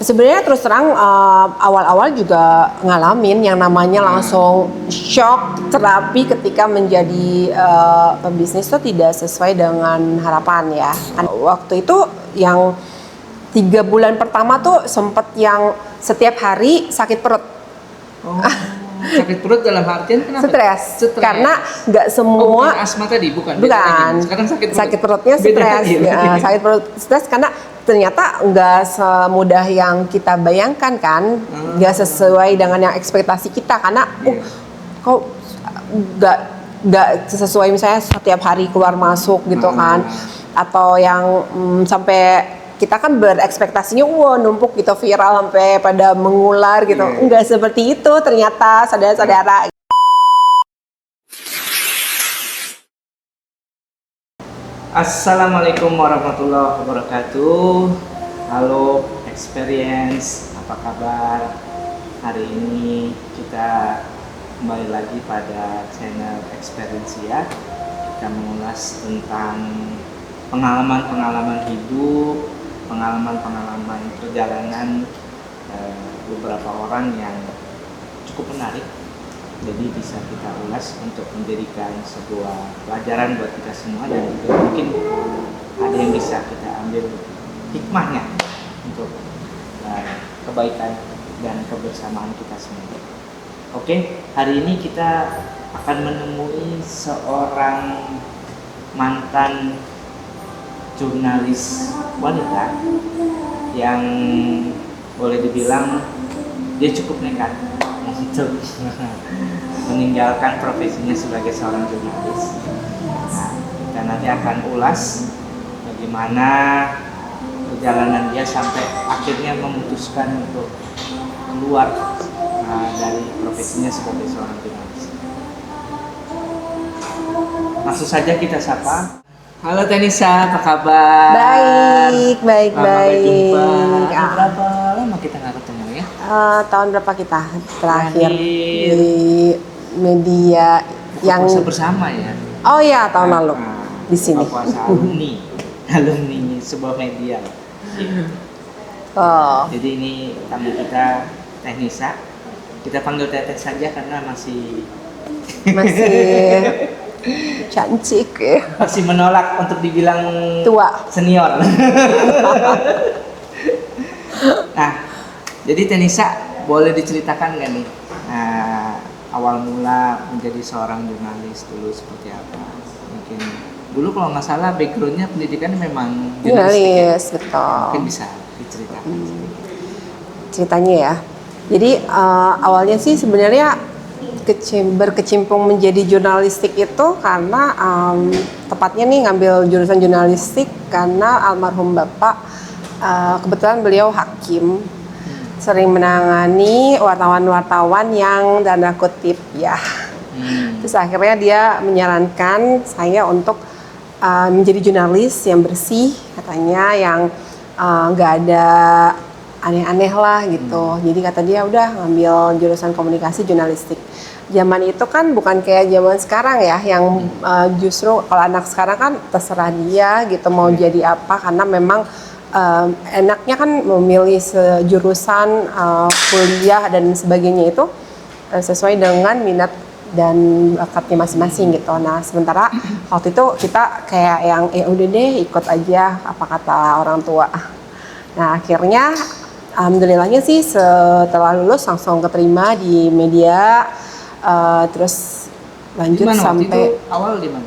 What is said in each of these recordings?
Sebenarnya terus terang awal-awal juga ngalamin yang namanya langsung shock terapi ketika menjadi pebisnis itu tidak sesuai dengan harapan ya. Waktu itu yang 3 bulan pertama tuh sempet yang setiap hari sakit perut. Oh, sakit perut dalam artian kenapa? Stres. Karena nggak semua. bukan asma tadi, bukan. Sekarang sakit perutnya stres. Ya, sakit perut stres karena ternyata nggak semudah yang kita bayangkan kan, nggak sesuai dengan yang ekspektasi kita karena kok nggak sesuai misalnya setiap hari keluar masuk gitu kan, atau yang sampai kita kan berekspektasinya numpuk gitu viral sampai pada mengular gitu, nggak seperti itu ternyata saudara-saudara. Assalamualaikum warahmatullahi wabarakatuh. Halo Experience, apa kabar? Hari ini kita kembali lagi pada channel Experience ya. Kita mengulas tentang pengalaman-pengalaman hidup, pengalaman-pengalaman perjalanan beberapa orang yang cukup menarik. Jadi bisa kita ulas untuk menjadikan sebuah pelajaran buat kita semua, dan juga mungkin ada yang bisa kita ambil hikmahnya untuk kebaikan dan kebersamaan kita semua. Oke, hari ini kita akan menemui seorang mantan jurnalis wanita yang boleh dibilang dia cukup nekat untuk meninggalkan profesinya sebagai seorang jurnalis. Nah, kita nanti akan ulas bagaimana perjalanan dia sampai akhirnya memutuskan untuk keluar dari profesinya sebagai seorang jurnalis. Langsung saja kita sapa. Halo Tenisa, apa kabar? Baik. Berjumpa. Berapa lama kita nggak ketemu ya? Tahun berapa kita terakhir di media yang puasa bersama ya? Oh ya, tahun lalu di sini. Puasa alumni sebuah media. Gitu. Oh. Jadi ini tamu kita Tenisa. Kita panggil Teteh saja karena masih cantik ya. Masih menolak untuk dibilang tua, senior. Nah, jadi Tenisa boleh diceritakan nggak nih awal mula menjadi seorang jurnalis dulu seperti apa? Mungkin dulu kalau nggak salah backgroundnya pendidikannya memang jurnalis, betul. Mungkin bisa diceritakan ceritanya ya. Jadi awalnya sih sebenarnya berkecimpung menjadi jurnalistik itu karena tepatnya nih ngambil jurusan jurnalistik karena almarhum bapak kebetulan beliau hakim, sering menangani wartawan-wartawan yang tanda kutip ya. Terus akhirnya dia menyarankan saya untuk menjadi jurnalis yang bersih, katanya yang nggak ada aneh-aneh lah gitu. Jadi kata dia udah ngambil jurusan komunikasi jurnalistik. Zaman itu kan bukan kayak zaman sekarang ya, yang justru kalau anak sekarang kan terserah dia gitu mau jadi apa, karena memang enaknya kan memilih jurusan kuliah dan sebagainya itu sesuai dengan minat dan bakatnya masing-masing gitu. Nah sementara waktu itu kita kayak yang udah deh ikut aja apa kata orang tua. Nah akhirnya alhamdulillahnya sih setelah lulus langsung keterima di media, terus lanjut sampai awal di mana?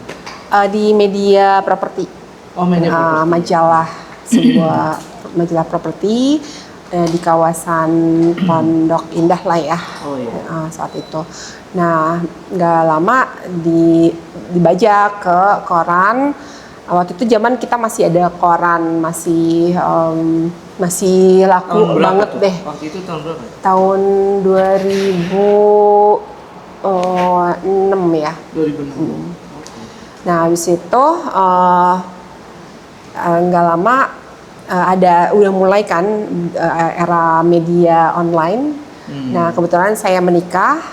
Di media properti. Oh, media properti. Majalah, sebuah majalah properti di kawasan Pondok Indah lah ya. Oh iya. Saat itu. Nah, nggak lama dibajak ke koran. Waktu itu zaman kita masih ada koran, masih laku Tahun banget tuh? deh. Waktu itu tahun berapa? Tahun 2006 ya. 2006. Nah habis itu nggak lama udah mulai kan era media online. Nah kebetulan saya menikah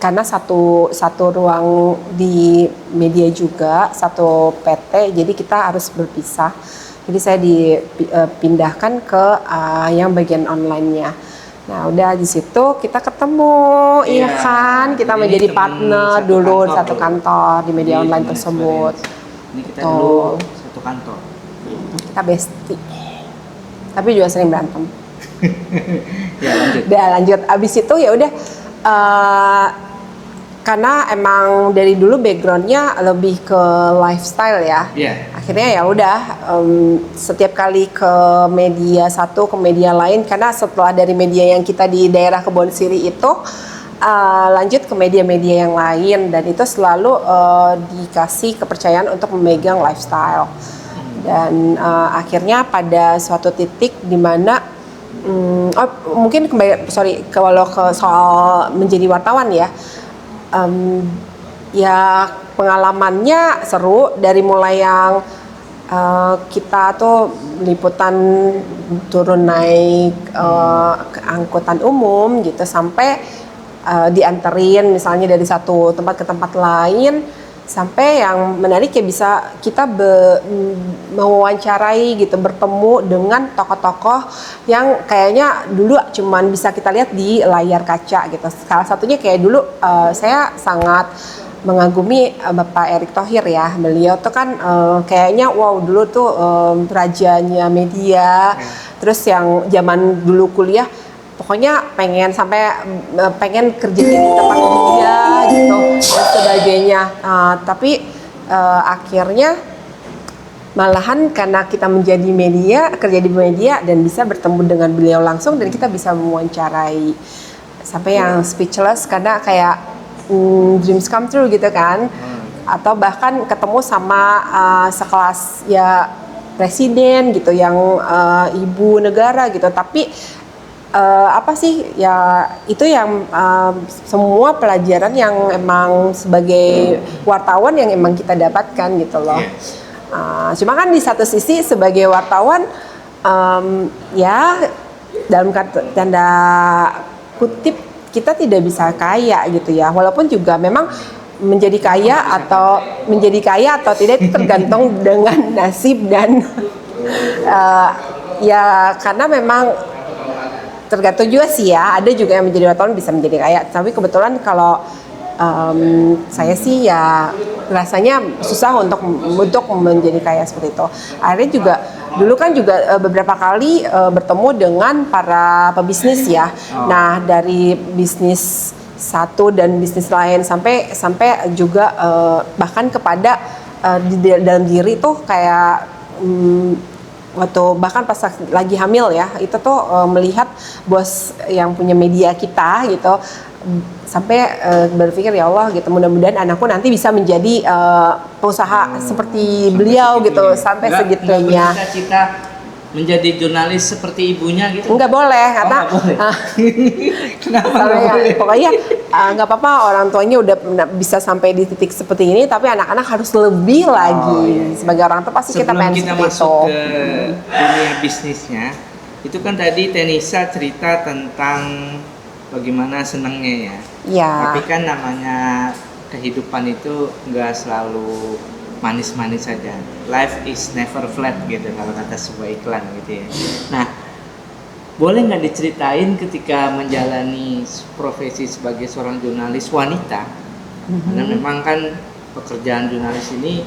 karena satu ruang di media juga, satu PT, jadi kita harus berpisah. Jadi saya dipindahkan ke yang bagian online-nya. Nah, udah di situ kita ketemu, iya kan? Kita Ini menjadi teman partner satu dulu kantor satu dulu. kantor di media Jadi online teman tersebut. experience. Ini kita Tuh. dulu satu kantor. Kita bestie. Tapi juga sering berantem. Ya lanjut. Udah lanjut. Abis itu ya udah karena emang dari dulu backgroundnya lebih ke lifestyle ya. Iya. Akhirnya ya udah setiap kali ke media satu ke media lain, karena setelah dari media yang kita di daerah Kebon Siri itu lanjut ke media-media yang lain, dan itu selalu dikasih kepercayaan untuk memegang lifestyle. Dan akhirnya pada suatu titik di mana mungkin kalau ke soal menjadi wartawan ya. Ya pengalamannya seru, dari mulai yang kita tuh liputan turun naik angkutan umum gitu, sampai dianterin misalnya dari satu tempat ke tempat lain, sampai yang menarik ya bisa kita mewawancarai gitu, bertemu dengan tokoh-tokoh yang kayaknya dulu cuman bisa kita lihat di layar kaca gitu. Salah satunya kayak dulu saya sangat mengagumi Bapak Erick Thohir ya. Beliau tuh kan kayaknya wow, dulu tuh rajanya media. Terus yang zaman dulu kuliah pokoknya pengen kerja di tempat dia gitu dan sebagainya. Tapi akhirnya malahan karena kita menjadi kerja di media dan bisa bertemu dengan beliau langsung, dan kita bisa mewawancarai sampai yang speechless karena kayak dreams come true gitu kan. Atau bahkan ketemu sama sekelas ya presiden gitu, yang ibu negara gitu, tapi apa sih ya, itu yang semua pelajaran yang emang sebagai wartawan yang emang kita dapatkan gitu loh. Cuma kan di satu sisi sebagai wartawan ya dalam tanda kutip kita tidak bisa kaya gitu ya, walaupun juga memang menjadi kaya atau tidak itu tergantung dengan nasib dan ya karena memang tergantung juga sih ya, ada juga yang menjadi wartawan bisa menjadi kaya, tapi kebetulan kalau saya sih ya rasanya susah untuk menjadi kaya seperti itu. Akhirnya juga dulu kan juga beberapa kali bertemu dengan para pebisnis ya. Nah, dari bisnis satu dan bisnis lain sampai juga bahkan kepada di dalam diri tuh kayak waktu bahkan pas lagi hamil ya, itu tuh melihat bos yang punya media kita gitu, sampai berpikir ya Allah gitu, mudah-mudahan anakku nanti bisa menjadi pengusaha seperti beliau gitu, sampai segitunya. Cita-cita menjadi jurnalis seperti ibunya gitu? Enggak boleh, karena kenapa nggak boleh? Pokoknya nggak apa-apa orang tuanya udah bisa sampai di titik seperti ini, tapi anak-anak harus lebih lagi. Sebagai orang tua pasti kita pengen sebelum kita seperti masuk itu. ke dunia bisnisnya, itu kan tadi Tenisa cerita tentang bagaimana senangnya ya. Iya. Tapi kan namanya kehidupan itu nggak selalu manis-manis saja. Life is never flat gitu kalau kata sebuah iklan gitu ya. Nah, boleh nggak diceritain ketika menjalani profesi sebagai seorang jurnalis wanita? Karena memang kan pekerjaan jurnalis ini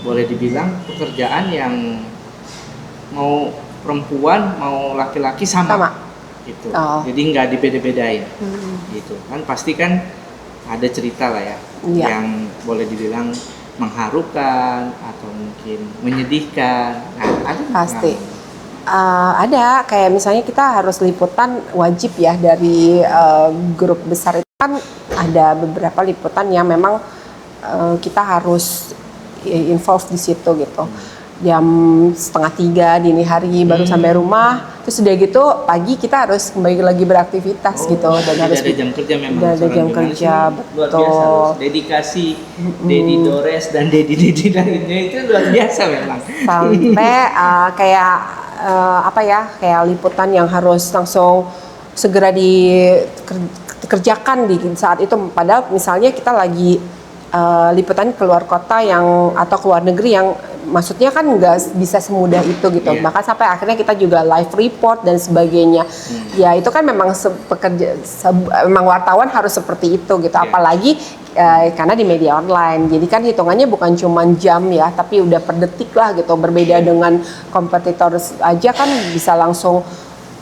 boleh dibilang pekerjaan yang mau perempuan mau laki-laki sama. Gitu. Jadi nggak dibeda-bedain. Gitu kan, pasti kan ada cerita lah ya. Yang boleh dibilang mengharukan atau mungkin menyedihkan. Nah, ada pasti ada, kayak misalnya kita harus liputan wajib ya dari grup besar itu kan, ada beberapa liputan yang memang kita harus involve di situ gitu. Jam 2:30 dini hari baru sampai rumah, terus udah gitu pagi kita harus kembali lagi beraktivitas gitu, dan harus ada jam kerja memang. ada jam kerja, luar biasa loh. Dedikasi Dedi Dores dan Dedi lainnya itu luar biasa memang. Sampai kayak kayak liputan yang harus langsung segera dikerjakan di saat itu, padahal misalnya kita lagi liputan keluar kota atau keluar negeri yang maksudnya kan nggak bisa semudah itu gitu. Iya. Bahkan sampai akhirnya kita juga live report dan sebagainya. Ya itu kan memang memang wartawan harus seperti itu gitu. Iya. Apalagi karena di media online. Jadi kan hitungannya bukan cuma jam ya, tapi udah per detik lah gitu. Berbeda dengan kompetitor aja kan bisa langsung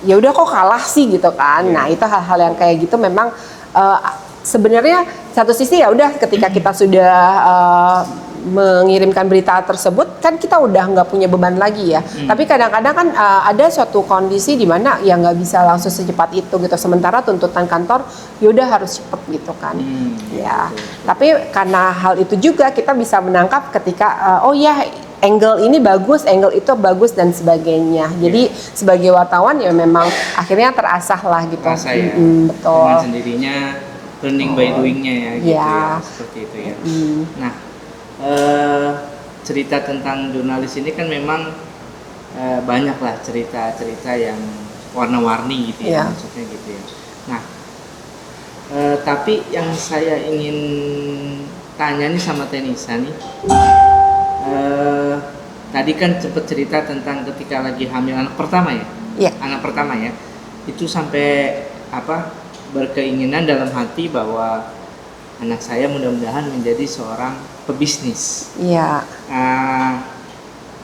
ya udah kok kalah sih gitu kan. Nah, itu hal-hal yang kayak gitu memang sebenarnya satu sisi ya udah ketika kita sudah mengirimkan berita tersebut kan kita udah nggak punya beban lagi ya. Tapi kadang-kadang kan ada suatu kondisi di mana ya nggak bisa langsung secepat itu gitu. Sementara tuntutan kantor yaudah harus cepet gitu kan. Ya. Tapi karena hal itu juga kita bisa menangkap ketika oh ya angle ini bagus, angle itu bagus dan sebagainya. Jadi sebagai wartawan ya memang akhirnya terasah lah gitu. Terasa ya. Betul. Dengan sendirinya learning by doing-nya ya gitu ya. Seperti itu ya. Nah, cerita tentang jurnalis ini kan memang banyak lah cerita-cerita yang warna-warni gitu ya, maksudnya gitu ya. Nah, tapi yang saya ingin tanya nih sama Tenisa nih, tadi kan cepet cerita tentang ketika lagi hamil anak pertama ya, anak pertama ya, itu sampai berkeinginan dalam hati bahwa anak saya mudah-mudahan menjadi seorang pebisnis. Iya.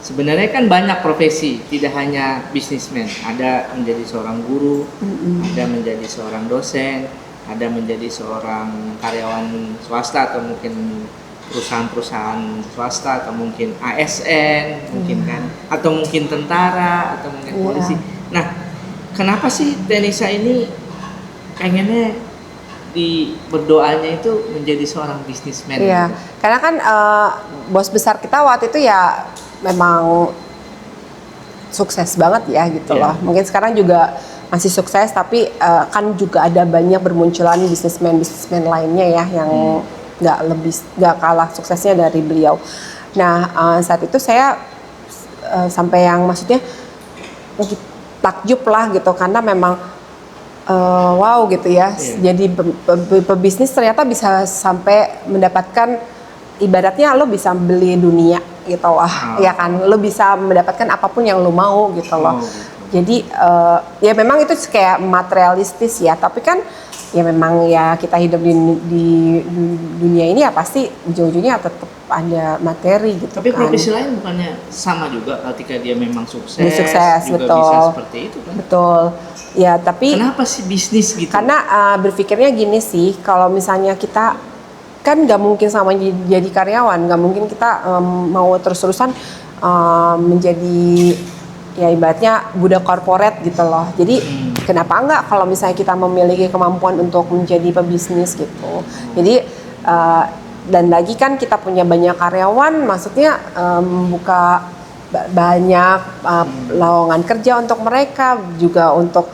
Sebenarnya kan banyak profesi, tidak hanya bisnismen. Ada menjadi seorang guru, ada menjadi seorang dosen, ada menjadi seorang karyawan swasta atau mungkin perusahaan-perusahaan swasta atau mungkin ASN, mungkin kan, atau mungkin tentara atau mungkin polisi. Nah, kenapa sih Tenisa ini pengennya berdoanya itu menjadi seorang bisnismen? Iya, gitu? karena kan bos besar kita waktu itu ya memang sukses banget ya gitu loh. Mungkin sekarang juga masih sukses, tapi kan juga ada banyak bermunculan bisnismen lainnya ya yang nggak kalah suksesnya dari beliau. Nah saat itu saya sampai yang maksudnya takjub lah gitu karena memang wow gitu ya. Jadi pebisnis ternyata bisa sampai mendapatkan ibaratnya lo bisa beli dunia gitu loh. Ya kan, lo bisa mendapatkan apapun yang lo mau gitu loh. Jadi ya memang itu kayak materialistis ya, tapi kan ya memang ya kita hidup di dunia ini ya pasti ujung-ujungnya tetap ada materi gitu. Tapi kan. profesi lain bukannya sama juga ketika dia memang sukses juga betul. bisa seperti itu kan? Betul. Ya tapi kenapa sih bisnis gitu? Karena berpikirnya gini sih, kalau misalnya kita kan nggak mungkin sama jadi karyawan, nggak mungkin kita mau terus-terusan menjadi ya ibaratnya budak korporat gitu loh. Jadi kenapa enggak kalau misalnya kita memiliki kemampuan untuk menjadi pebisnis gitu. Jadi dan lagi kan kita punya banyak karyawan, maksudnya membuka banyak lowongan kerja untuk mereka, juga untuk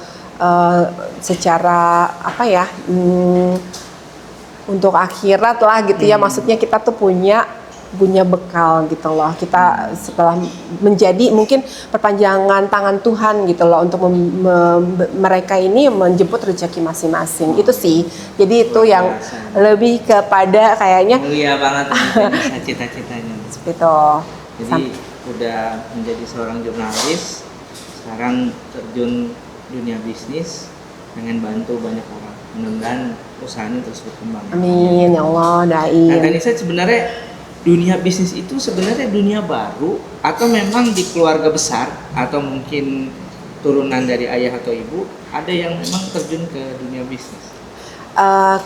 secara apa ya, untuk akhirat lah gitu ya. Maksudnya kita tuh punya bekal gitu loh. Kita setelah menjadi mungkin perpanjangan tangan Tuhan gitu loh untuk mereka ini menjemput rezeki masing-masing. Itu sih. Jadi itu yang lebih kepada kayaknya mulia banget cita-citanya. Gitu. Jadi udah menjadi seorang jurnalis, sekarang terjun dunia bisnis, pengen bantu banyak orang. Mudah-mudahan usahanya terus berkembang. Amin ya Allah, doain. Nah, Tenisa sebenarnya dunia bisnis itu sebenarnya dunia baru atau memang di keluarga besar atau mungkin turunan dari ayah atau ibu ada yang memang terjun ke dunia bisnis?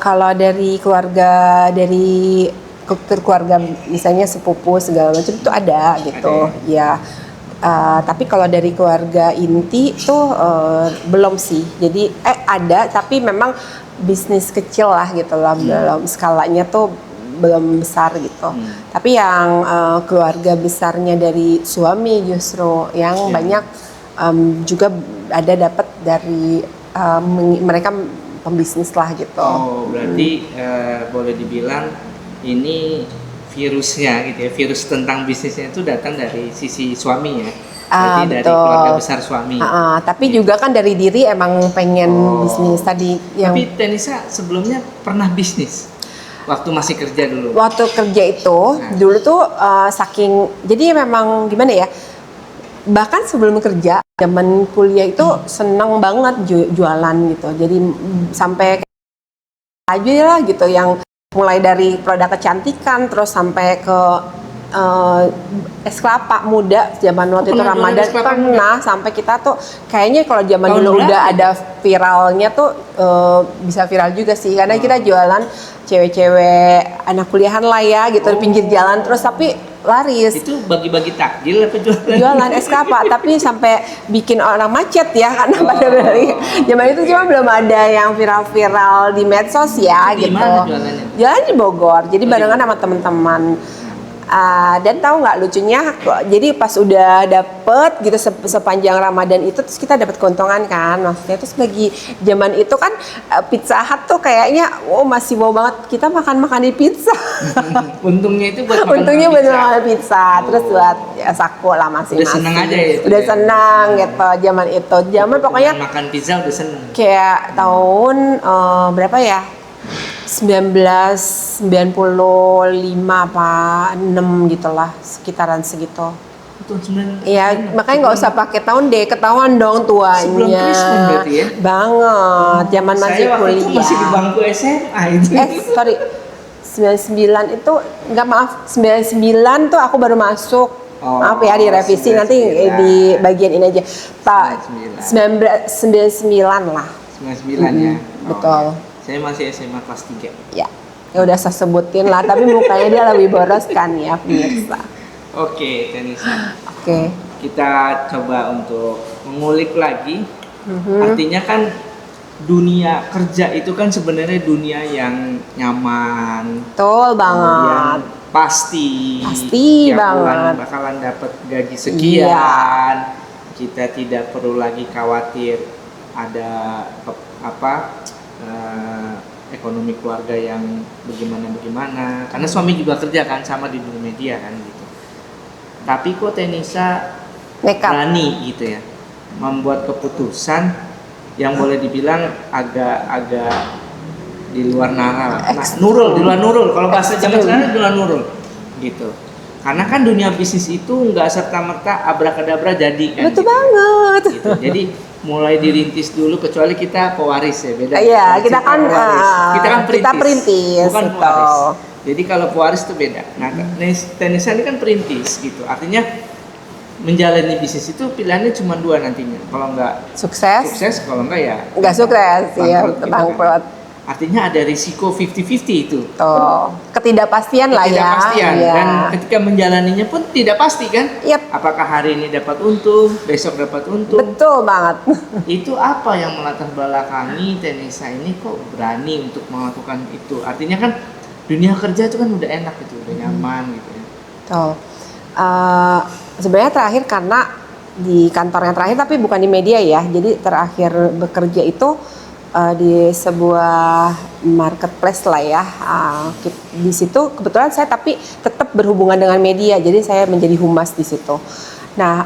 Kalau dari keluarga misalnya sepupu segala macam itu ada gitu ya. Tapi kalau dari keluarga inti tuh belum sih. Jadi ada tapi memang bisnis kecil lah gitu lah, dalam skalanya tuh belum besar gitu. Tapi yang keluarga besarnya dari suami justru yang banyak juga ada dapat dari mereka pembisnis lah gitu. Oh, berarti boleh dibilang ini virusnya gitu ya, virus tentang bisnisnya itu datang dari sisi suami ya. Berarti dari keluarga besar suami. Tapi juga kan dari diri emang pengen bisnis tadi yang. Tapi Tenisa sebelumnya pernah bisnis? waktu masih kerja dulu. Waktu kerja itu dulu tuh saking, jadi memang gimana ya, bahkan sebelum kerja zaman kuliah itu seneng banget jualan gitu. Jadi sampai aja lah gitu, yang mulai dari produk kecantikan terus sampai ke es kelapa muda zaman waktu itu pernah jualan Ramadan es kelapa pernah, sampai kita tuh kayaknya kalau zaman Tahun dulu berapa? udah ada viralnya tuh, bisa viral juga sih karena kita jualan cewek-cewek anak kuliahan lah ya gitu di pinggir jalan, terus tapi laris. Itu bagi-bagi takjil apa jualan? Jualan es kelapa tapi sampai bikin orang macet ya karena pada beli. Zaman itu cuma belum ada yang viral-viral di medsos ya Di gitu. mana jualannya? Jalan di Bogor. Jadi barengan sama teman-teman. Dan tahu nggak lucunya, jadi pas udah dapet gitu sepanjang Ramadan itu, terus kita dapat keuntungan kan, maksudnya terus bagi zaman itu kan Pizza Hut tuh kayaknya masih wow banget kita makan di pizza. Untungnya itu buat makan Untungnya buat pizza. makan pizza, terus buat ya saku lah masing-masing. Udah seneng aja ya itu Udah ya? seneng gitu zaman itu. Zaman pokoknya Dengan makan pizza udah seneng. kayak tahun berapa ya? 1995 apa 6 gitulah, sekitaran segitu. Itu 9. Iya, makanya nggak usah pakai tahun deh, ketahuan dong tuanya. Sebelum Kristus berarti ya? Banget, zaman masih Saya waktu kuliah. itu masih di bangku SMA itu. Sorry, 99 itu, nggak maaf, 99 tuh aku baru masuk. Oh, Maaf ya direvisi, nanti 99. di bagian ini aja. Pak, 99 lah. 99 ya. Betul. Saya masih SMA kelas 3. Ya, ya udah saya sebutin lah, tapi mukanya dia lebih boros kan ya pemirsa. Oke, Tenisa. Oke. Kita coba untuk mengulik lagi. Artinya kan dunia kerja itu kan sebenarnya dunia yang nyaman. Betul Kemudian banget. pasti Pasti tiap bulan banget. bakalan dapat gaji sekian. Kita tidak perlu lagi khawatir ada ekonomi keluarga yang bagaimana karena suami juga kerja kan sama di dunia media kan gitu. Tapi kok Tenisa Nekat. berani gitu ya membuat keputusan yang boleh dibilang agak di luar nalar, di luar nurul. Kalau bahasa zaman sekarang di luar nurul gitu. Karena kan dunia bisnis itu nggak serta merta abrakadabra jadi kan. Betul gitu. banget. Gitu. Jadi mulai dirintis dulu, kecuali kita pewaris ya, beda. Iya, Kalau kita kan pewaris. Kita kan kita perintis, bukan betul. pewaris. Jadi kalau pewaris itu beda. Nah, Tenisa ini kan perintis gitu. Artinya menjalani bisnis itu pilihannya cuma dua nantinya. Kalau nggak sukses, kalau nggak ya nggak sukses ya, bangkrut gitu kan. bangkrut. Artinya ada risiko 50-50 itu. Tuh, ketidakpastian lah ya. Ketidakpastian. Iya. Dan ketika menjalaninya pun tidak pasti kan. Yep. Apakah hari ini dapat untung, besok dapat untung. Betul banget. Itu apa yang melatar belakangi Tenisa ini kok berani untuk melakukan itu? Artinya kan dunia kerja itu kan udah enak gitu, udah nyaman gitu ya. Tuh. Sebenarnya terakhir karena di kantor yang terakhir, tapi bukan di media ya. Jadi terakhir bekerja itu di sebuah marketplace lah ya. Di situ kebetulan saya tapi tetap berhubungan dengan media, jadi saya menjadi humas di situ. Nah,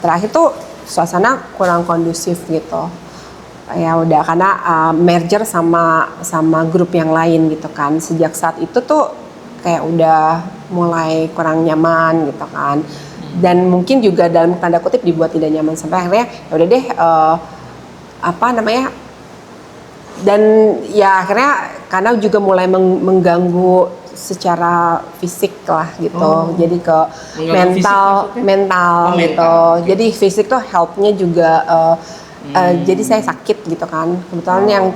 terakhir tuh suasana kurang kondusif gitu. Ya udah karena merger sama grup yang lain gitu kan. Sejak saat itu tuh kayak udah mulai kurang nyaman gitu kan. Dan mungkin juga dalam tanda kutip dibuat tidak nyaman, sampai akhirnya ya udah deh dan ya akhirnya karena juga mulai mengganggu secara fisik lah gitu. Jadi ke mental gitu. Jadi fisik tuh health-nya juga jadi saya sakit gitu kan. Kebetulan yang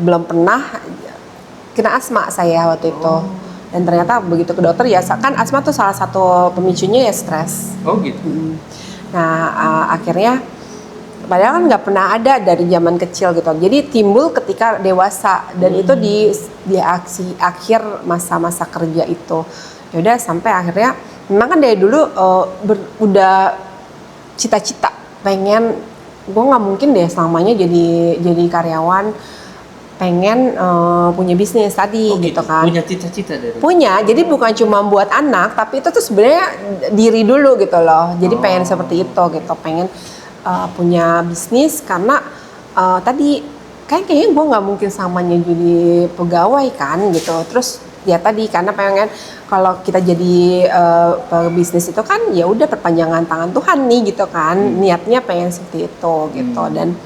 belum pernah kena asma saya waktu itu. Dan ternyata begitu ke dokter ya kan asma tuh salah satu pemicunya ya stres. Oh gitu. Nah, akhirnya padahal kan nggak pernah ada dari zaman kecil gitu. Jadi timbul ketika dewasa dan itu di akhir masa-masa kerja itu. Ya udah sampai akhirnya memang kan dari dulu udah cita-cita pengen, gue nggak mungkin deh selamanya jadi karyawan, pengen punya bisnis tadi gitu kan. Punya cita-cita dari. Punya, jadi bukan cuma buat anak, tapi itu tuh sebenarnya diri dulu gitu loh. Jadi pengen seperti itu gitu, pengen punya bisnis karena tadi kayaknya gue nggak mungkin samanya jadi pegawai kan gitu. Terus ya tadi karena pengen kalau kita jadi pebisnis itu kan ya udah perpanjangan tangan Tuhan nih gitu kan, niatnya pengen seperti itu gitu. Dan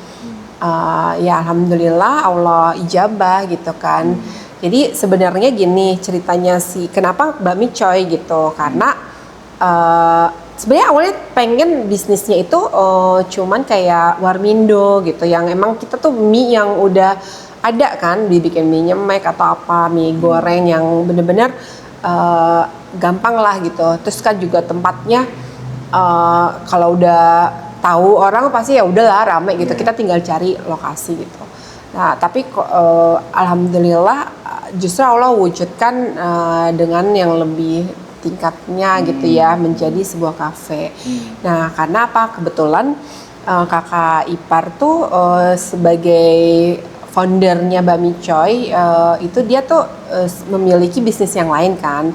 ya alhamdulillah Allah ijabah gitu kan. Jadi sebenarnya gini ceritanya sih, kenapa Bami Choy gitu, karena sebenarnya awalnya pengen bisnisnya itu cuman kayak Warmindo gitu, yang emang kita tuh mie yang udah ada kan, dibikin mie nyemek atau apa, mie goreng yang bener-bener gampang lah gitu. Terus kan juga tempatnya kalau udah tahu orang pasti ya udahlah rame gitu, kita tinggal cari lokasi gitu. Nah tapi alhamdulillah justru Allah wujudkan dengan yang lebih tingkatnya gitu ya, menjadi sebuah kafe. Nah karena apa, kebetulan kakak ipar tuh sebagai foundernya Bami Choy itu dia tuh memiliki bisnis yang lain kan.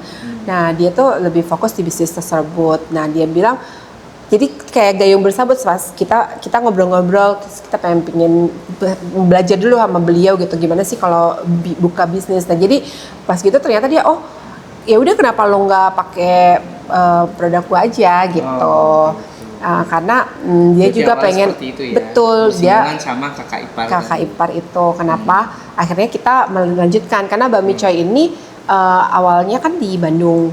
Nah dia tuh lebih fokus di bisnis tersebut. Nah dia bilang, jadi kayak gayung bersambut pas kita ngobrol-ngobrol, kita pengen belajar dulu sama beliau gitu, gimana sih kalau buka bisnis. Nah jadi pas gitu ternyata dia ya udah kenapa lo nggak pakai produk gua aja gitu. Karena dia Jadi juga pengen itu ya, betul dia sama kakak ipar itu. Kenapa akhirnya kita melanjutkan, karena Bami Choy ini awalnya kan di Bandung.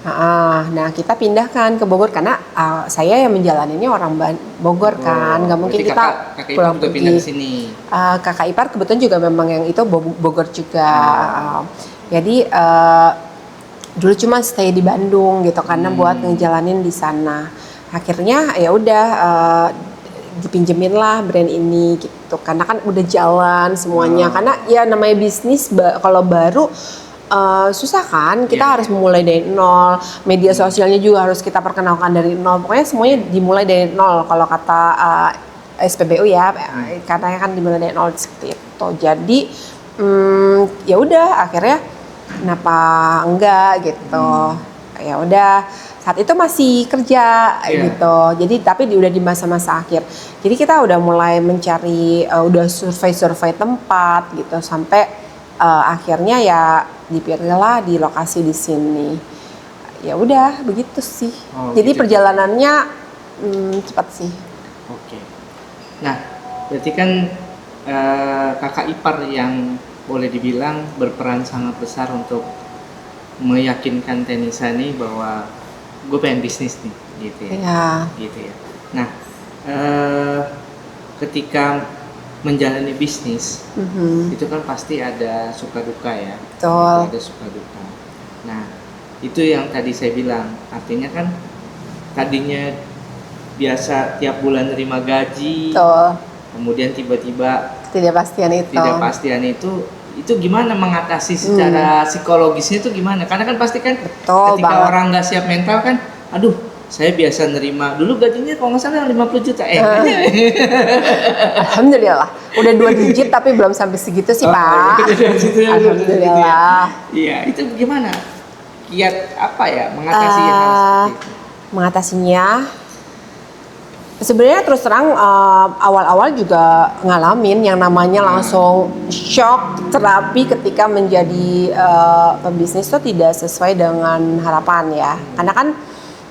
Nah kita pindahkan ke Bogor karena saya yang menjalaninya orang Bogor kan, nggak mungkin kita kakak pulang ipar pindah pergi. ke sini. Kakak ipar kebetulan juga memang yang itu Bogor juga. Jadi dulu cuma stay di Bandung gitu karena buat ngejalanin di sana. Akhirnya ya udah dipinjemin lah brand ini gitu, karena kan udah jalan semuanya. Karena ya namanya bisnis kalau baru susah kan, kita harus memulai dari nol, media sosialnya juga harus kita perkenalkan dari nol, pokoknya semuanya dimulai dari nol kalau kata SPBU ya, katanya kan dimulai dari nol seperti itu. Jadi ya udah akhirnya kenapa enggak gitu. Ya udah saat itu masih kerja gitu, jadi tapi udah di masa-masa akhir, jadi kita udah mulai mencari udah survei tempat gitu sampai akhirnya ya dipilihlah di lokasi di sini. Ya udah begitu sih. Jadi gitu. Perjalanannya cepat sih. Oke. Nah, berarti kan kakak ipar yang boleh dibilang berperan sangat besar untuk meyakinkan Tenisa nih bahwa gue pengen bisnis nih, gitu ya. Iya. Gitu ya. Nah, ketika menjalani bisnis itu kan pasti ada suka duka ya. Betul. Ada suka duka. Nah itu yang tadi saya bilang, artinya kan tadinya biasa tiap bulan nerima gaji. Betul. Kemudian tiba-tiba ketidakpastian itu gimana mengatasi secara psikologisnya itu gimana? Karena kan pasti kan ketika banget. Orang nggak siap mental kan, aduh saya biasa nerima dulu gajinya kalau nggak salah 50 juta Alhamdulillah udah 2 digit tapi belum sampai segitu sih Pak. Alhamdulillah. Iya itu gimana kiat apa ya mengatasi hal seperti itu? Mengatasinya sebenarnya terus terang awal-awal juga ngalamin yang namanya langsung shock terapi ketika menjadi pebisnis itu tidak sesuai dengan harapan ya, karena kan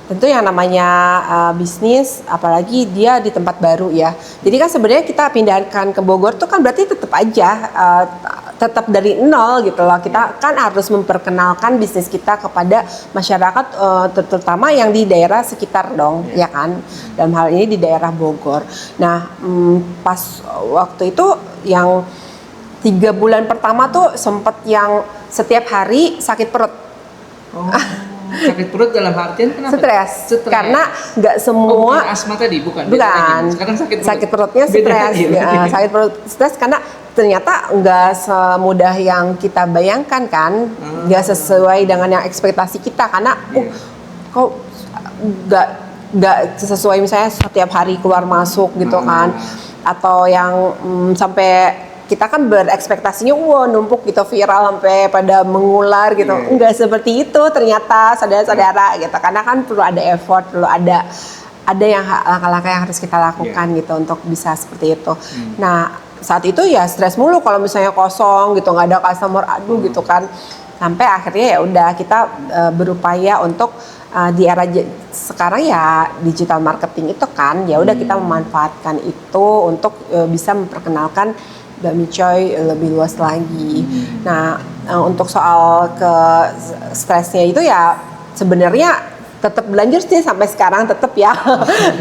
tentu yang namanya bisnis, apalagi dia di tempat baru ya. Jadi kan sebenarnya kita pindahkan ke Bogor tuh kan berarti tetap aja tetap dari nol gitu loh. Kita kan harus memperkenalkan bisnis kita kepada masyarakat terutama yang di daerah sekitar dong, ya kan. Dalam hal ini di daerah Bogor. Nah, pas waktu itu yang 3 bulan pertama tuh sempet yang setiap hari sakit perut. Sakit perut dalam artian kenapa? Stres. Karena nggak semua bukan asma tadi, bukan. Sekarang sakit perutnya stres. Sakit perut stres karena ternyata nggak semudah yang kita bayangkan kan, nggak sesuai dengan yang ekspektasi kita karena kok nggak sesuai misalnya setiap hari keluar masuk gitu kan, atau yang sampai kita kan berekspektasinya numpuk gitu viral sampai pada mengular gitu. Enggak seperti itu ternyata saudara-saudara gitu. Karena kan perlu ada effort, perlu ada yang langkah-langkah yang harus kita lakukan gitu untuk bisa seperti itu. Nah, saat itu ya stres mulu kalau misalnya kosong gitu, nggak ada customer, aduh gitu kan. Sampai akhirnya ya udah kita berupaya untuk di era sekarang ya digital marketing itu kan, ya udah kita memanfaatkan itu untuk bisa memperkenalkan bakmi Choy lebih luas lagi. Nah, untuk soal ke stresnya itu ya sebenarnya tetap berlanjut sih sampai sekarang, tetap ya.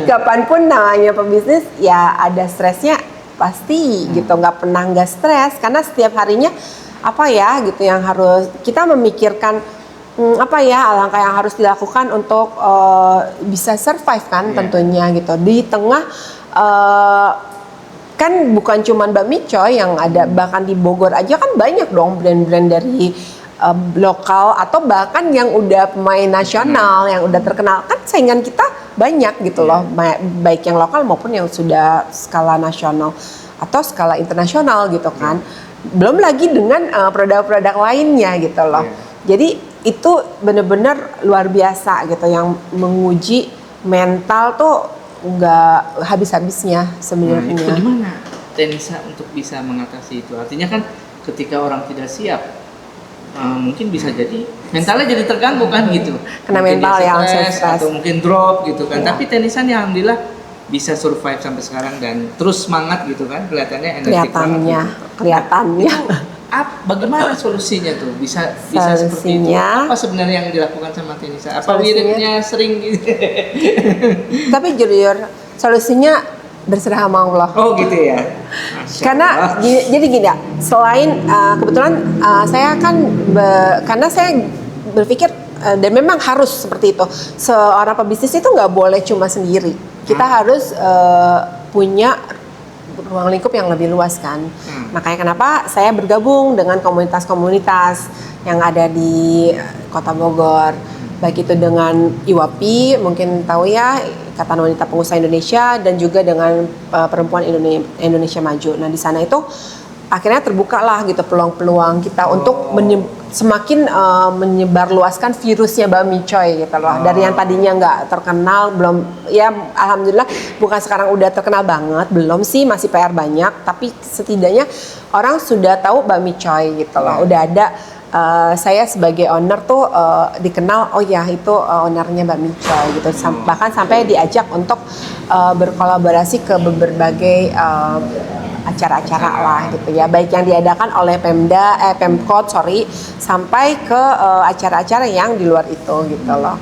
Kapanpun namanya pebisnis ya ada stresnya pasti gitu, nggak pernah nggak stres karena setiap harinya apa ya gitu yang harus kita memikirkan, apa ya langkah yang harus dilakukan untuk bisa survive kan tentunya gitu di tengah kan bukan cuma bakmi Choy yang ada, bahkan di Bogor aja kan banyak dong brand-brand dari lokal atau bahkan yang udah pemain nasional yang udah terkenal, kan saingan kita banyak gitu loh, baik yang lokal maupun yang sudah skala nasional atau skala internasional gitu kan. Belum lagi dengan produk-produk lainnya gitu loh. Jadi itu bener-bener luar biasa gitu yang menguji mental tuh nggak habis-habisnya sebenarnya. Itu gimana Tenisa untuk bisa mengatasi itu? Artinya kan ketika orang tidak siap, mungkin bisa jadi mentalnya jadi terganggu kan gitu. Kena mungkin mental dia yang stres stres atau mungkin drop gitu kan. Ya. Tapi Tenisa nih alhamdulillah bisa survive sampai sekarang dan terus semangat gitu kan, kelihatannya energi banget gitu. Kelihatannya. Bagaimana solusinya tuh bisa seperti itu? Apa sebenarnya yang dilakukan sama Tenisa? Apa wiridnya sering gitu? Tapi jujur solusinya berserah sama Allah. Oh gitu ya. Karena jadi gini ya, selain kebetulan saya kan karena saya berpikir dan memang harus seperti itu. Seorang pebisnis itu nggak boleh cuma sendiri. Kita harus punya ruang lingkup yang lebih luas kan. Makanya kenapa saya bergabung dengan komunitas-komunitas yang ada di Kota Bogor. Baik itu dengan IWAPI, mungkin tahu ya, Ikatan Wanita Pengusaha Indonesia, dan juga dengan Perempuan Indonesia Maju. Nah di sana itu akhirnya terbuka lah gitu peluang-peluang kita untuk semakin menyebarluaskan virusnya bakmi Choy gitu loh. Dari yang tadinya nggak terkenal, belum ya alhamdulillah bukan sekarang udah terkenal banget, belum sih, masih PR banyak, tapi setidaknya orang sudah tahu bakmi Choy gitu loh. Udah ada saya sebagai owner tuh dikenal, oh ya itu ownernya bakmi Choy gitu. Bahkan sampai diajak untuk berkolaborasi ke berbagai acara-acara lah gitu ya, baik yang diadakan oleh Pemkot sampai ke acara-acara yang di luar itu gitu loh.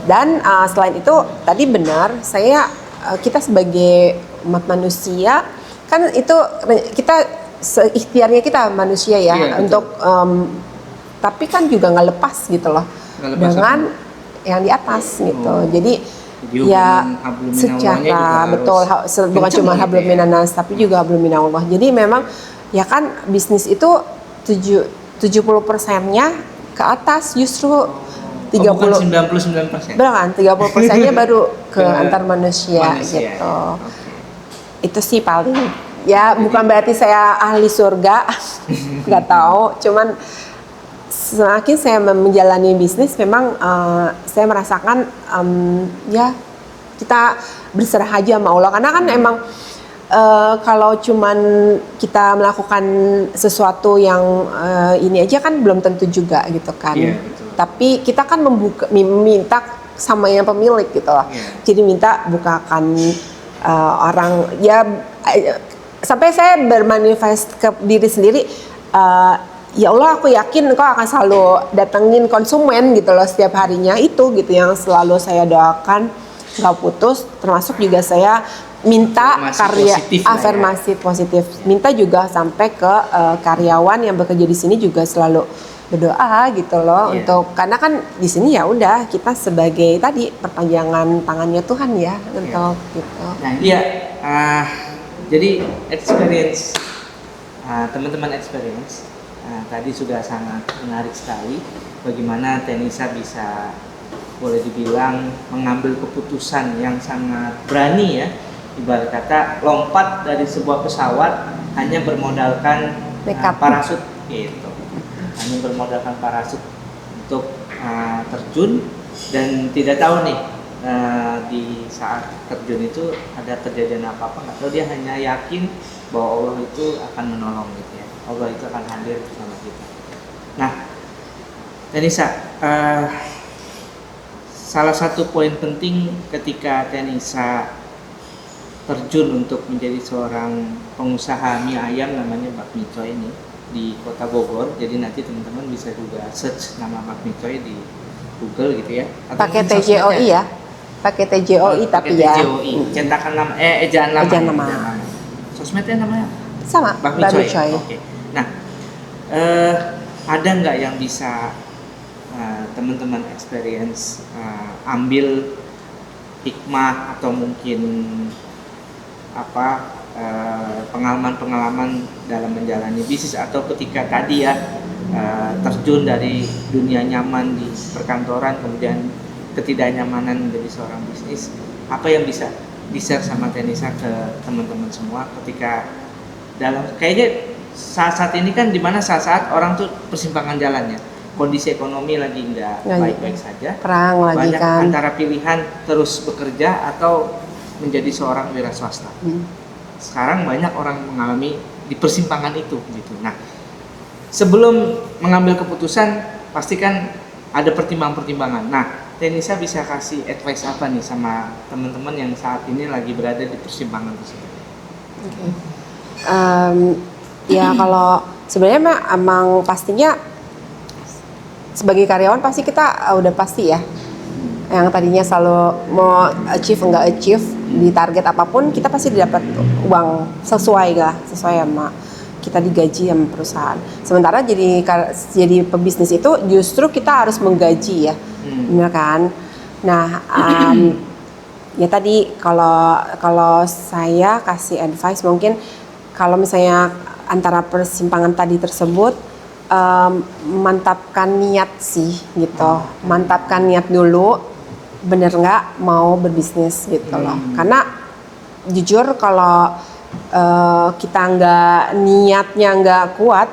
Dan selain itu tadi benar, kita sebagai umat manusia kan itu kita seikhtiarnya kita manusia ya, untuk tapi kan juga nggak lepas gitu loh dengan yang di atas gitu. Jadi ya secara betul bukan cuma hablum minanas tapi juga hablum minallah. Jadi memang ya kan bisnis itu 70%-nya ke atas, justru 30 bukan 99%. Benar kan? 30%-nya baru ke antar manusia gitu. Itu sih paling. Ya bukan berarti saya ahli surga, nggak tahu. Cuman semakin saya menjalani bisnis, memang saya merasakan ya kita berserah aja sama Allah. Karena kan emang kalau cuman kita melakukan sesuatu yang ini aja kan belum tentu juga gitu kan. Tapi kita kan minta sama yang pemilik gitu loh. Jadi minta bukakan orang ya. Sampai saya bermanifest ke diri sendiri, ya Allah aku yakin Engkau akan selalu datengin konsumen gitu loh setiap harinya, itu gitu yang selalu saya doakan nggak putus. Termasuk juga saya minta afirmasi positif, minta juga sampai ke karyawan yang bekerja di sini juga selalu berdoa gitu loh, untuk karena kan di sini ya udah kita sebagai tadi perpanjangan tangannya Tuhan ya untuk gitu. Nah iya. Jadi experience, teman-teman experience, tadi sudah sangat menarik sekali bagaimana Tenisa bisa boleh dibilang mengambil keputusan yang sangat berani ya, ibarat kata lompat dari sebuah pesawat hanya bermodalkan parasut gitu, hanya bermodalkan parasut untuk terjun dan tidak tahu nih di saat terjun itu ada kejadian apa-apa nggak tahu, dia hanya yakin bahwa Allah itu akan menolong gitu ya, Allah itu akan hadir bersama kita. Nah, Tenisa, salah satu poin penting ketika Tenisa terjun untuk menjadi seorang pengusaha mie ayam namanya Bakmi Coy ini di Kota Bogor. Jadi nanti teman-teman bisa juga search nama Bakmi Coy di Google gitu ya. Pakai TJOI ya. Pakai TJOI tapi ya. TJOI, cetakan nama ejaan nama. Ejaan nama. Sosmednya namanya Sama, Bakmi Coy. Oke. Nah, ada nggak yang bisa teman-teman experience ambil hikmah atau mungkin pengalaman-pengalaman dalam menjalani bisnis, atau ketika tadi ya terjun dari dunia nyaman di perkantoran kemudian ketidaknyamanan menjadi seorang bisnis, apa yang bisa di-share sama Tenisa ke teman-teman semua ketika dalam kayaknya saat-saat ini kan dimana saat-saat orang tuh persimpangan jalannya, kondisi ekonomi lagi nggak baik-baik saja, perang lagi banyak kan, antara pilihan terus bekerja atau menjadi seorang wira swasta. Sekarang banyak orang mengalami di persimpangan itu gitu. Nah, sebelum mengambil keputusan pastikan ada pertimbangan-pertimbangan. Nah, Tenisa bisa kasih advice apa nih sama teman-teman yang saat ini lagi berada di persimpangan tersebut? Ya kalau sebenarnya emang pastinya sebagai karyawan pasti kita udah pasti ya, yang tadinya selalu mau achieve nggak achieve di target apapun, kita pasti dapat uang sesuai sama kita digaji sama perusahaan. Sementara jadi pebisnis itu justru kita harus menggaji ya, benar kan? Nah, ya tadi kalau saya kasih advice mungkin kalau misalnya antara persimpangan tadi tersebut, mantapkan niat sih gitu, mantapkan niat dulu, bener nggak mau berbisnis gitu loh. Karena jujur kalau kita niatnya nggak kuat,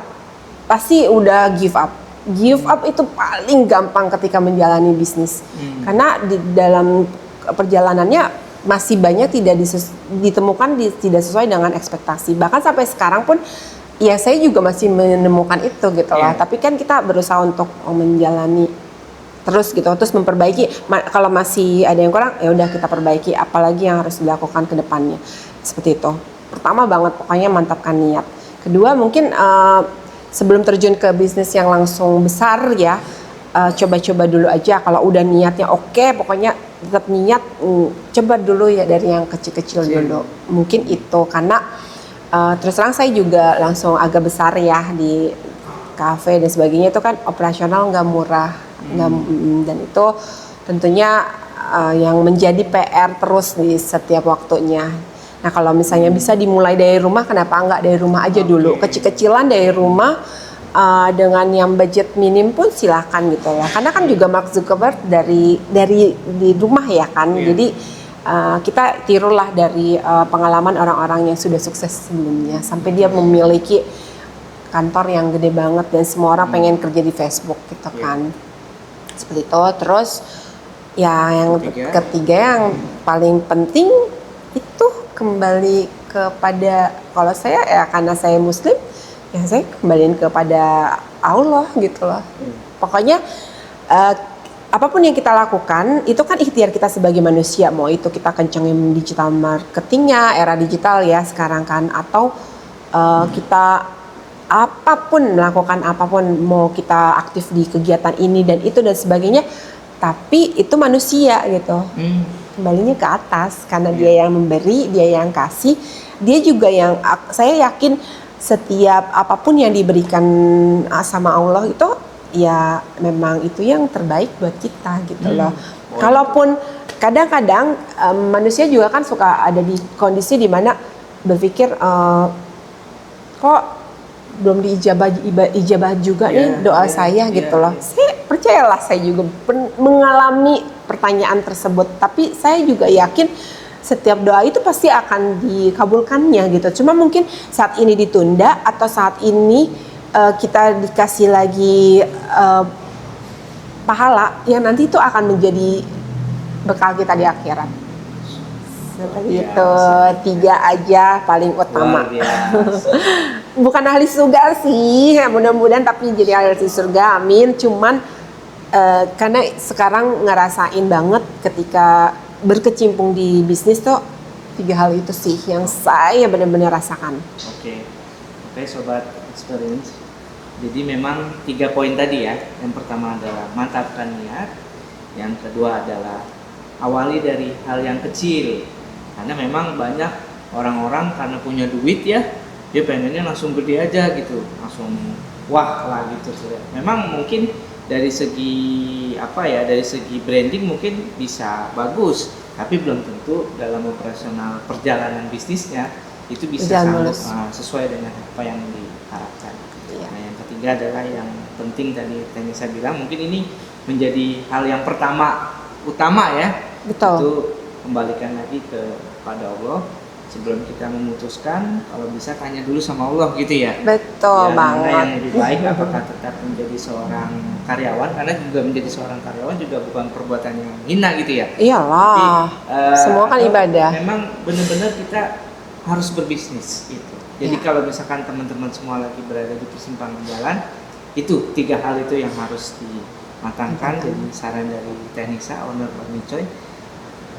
pasti udah give up. Give up itu paling gampang ketika menjalani bisnis, karena di dalam perjalanannya masih banyak ditemukan tidak sesuai dengan ekspektasi. Bahkan sampai sekarang pun ya saya juga masih menemukan itu gitu loh. Tapi kan kita berusaha untuk menjalani terus gitu, terus memperbaiki. Kalau masih ada yang kurang ya udah kita perbaiki, apalagi yang harus dilakukan ke depannya. Seperti itu. Pertama banget pokoknya mantapkan niat. Kedua mungkin sebelum terjun ke bisnis yang langsung besar ya, coba-coba dulu aja. Kalau udah niatnya oke, pokoknya tetap niat, coba dulu ya dari yang kecil-kecil dulu. Mungkin itu karena terus terang saya juga langsung agak besar ya di kafe dan sebagainya, itu kan operasional nggak murah, dan itu tentunya yang menjadi PR terus di setiap waktunya. Nah kalau misalnya bisa dimulai dari rumah, kenapa nggak dari rumah aja dulu, kecil-kecilan dari rumah, dengan yang budget minim pun silakan gitu loh. Karena kan juga Mark Zuckerberg dari di rumah ya kan, jadi kita tirulah dari pengalaman orang-orang yang sudah sukses sebelumnya sampai dia memiliki kantor yang gede banget dan semua orang pengen kerja di Facebook gitu kan. Seperti itu. Terus ya yang ketiga yang paling penting itu kembali kepada, kalau saya ya karena saya muslim ya saya kembaliin kepada Allah gitu loh. Pokoknya apapun yang kita lakukan itu kan ikhtiar kita sebagai manusia, mau itu kita kencengin digital marketingnya, era digital ya sekarang kan, atau kita melakukan apapun, mau kita aktif di kegiatan ini dan itu dan sebagainya, tapi itu manusia gitu, kembalinya ke atas karena dia yang memberi, dia yang kasih, dia juga yang, saya yakin setiap apapun yang diberikan sama Allah itu ya memang itu yang terbaik buat kita gitu loh. Kalaupun kadang-kadang manusia juga kan suka ada di kondisi dimana berpikir kok belum diijabah juga nih doa saya gitu loh. Saya percayalah, saya juga mengalami pertanyaan tersebut, tapi saya juga yakin setiap doa itu pasti akan dikabulkannya gitu. Cuma mungkin saat ini ditunda atau saat ini kita dikasih lagi pahala yang nanti itu akan menjadi bekal kita di akhirat. Seperti Luar itu, biasa. 3 aja paling utama. Luar biasa. Bukan ahli surga sih, ya mudah-mudahan tapi jadi ahli surga, amin. Cuman karena sekarang ngerasain banget ketika berkecimpung di bisnis tuh 3 hal itu sih yang saya benar-benar rasakan. Oke, sobat experience. Jadi memang 3 poin tadi ya. Yang pertama adalah mantapkan niat. Yang kedua adalah awali dari hal yang kecil. Karena memang banyak orang-orang karena punya duit ya, dia pengennya langsung gede aja gitu, langsung wah lah gitu. Memang mungkin dari segi dari segi branding mungkin bisa bagus, tapi belum tentu dalam operasional perjalanan bisnisnya itu bisa sanggup sesuai dengan apa yang diharapkan. Iya. Nah, yang ketiga adalah yang penting tadi Tenisa bilang, mungkin ini menjadi hal yang utama ya. Betul. Itu kembalikan lagi kepada Allah. Sebelum kita memutuskan, kalau bisa tanya dulu sama Allah gitu ya. Betul Mana banget. yang lebih baik, apakah tetap menjadi seorang karyawan, karena juga menjadi seorang karyawan juga bukan perbuatan yang hina gitu ya. Iyalah. Semua kan atau ibadah. Memang benar-benar kita harus berbisnis gitu. Jadi kalau misalkan teman-teman semua lagi berada di persimpangan jalan, itu 3 hal itu yang harus dimatangkan. Jadi saran dari Tenisa, owner Bami Choi,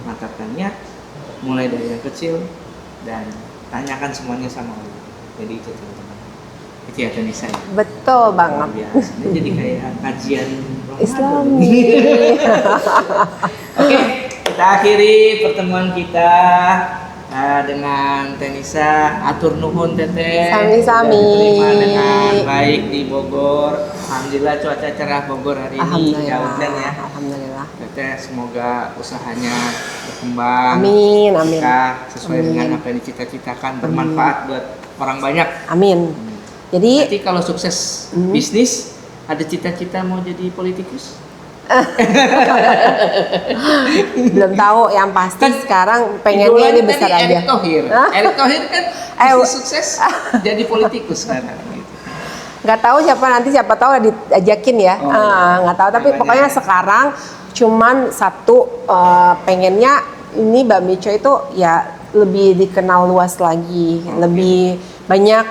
mantapkan niat, mulai dari yang kecil dan tanyakan semuanya sama Allah. Jadi itu teman-teman. Itu ya Tenisa ya. Betul banget. Biasa. Ini jadi kayak kajian Islami. Oke, kita akhiri pertemuan kita dengan Tenisa. Atur nuhun Teteh. Sami-sami. Diterima dengan baik di Bogor. Alhamdulillah cuaca cerah Bogor hari ini. Nggak hujan ya. Alhamdulillah. Teteh semoga usahanya berkembang. Amin, amin. Sesuai dengan apa yang dicita-citakan, bermanfaat buat orang banyak. Amin. Jadi Nanti kalau sukses bisnis, ada cita-cita mau jadi politikus? belum tahu, yang pasti sekarang pengennya ini besar aja. Erick Thohir. Erick Thohir kan bisnis sukses jadi politikus sekarang. Gitu. Nggak tahu siapa tahu diajakin ya. Nggak tahu, tapi pokoknya sekarang cuman satu, pengennya ini Bami Choi itu ya lebih dikenal luas lagi, lebih banyak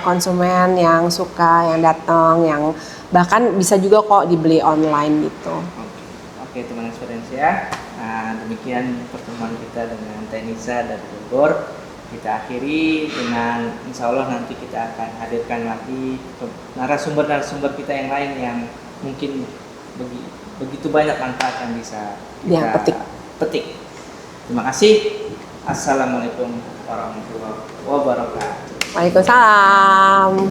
konsumen yang suka, yang datang, yang bahkan bisa juga kok dibeli online gitu. Oke, teman experience ya. Demikian pertemuan kita dengan Tenisa dari Bogor. Kita akhiri dengan insya Allah nanti kita akan hadirkan lagi narasumber-narasumber kita yang lain yang mungkin begitu banyak manfaat yang bisa kita petik. Terima kasih. Assalamualaikum warahmatullahi wabarakatuh. Waalaikumsalam.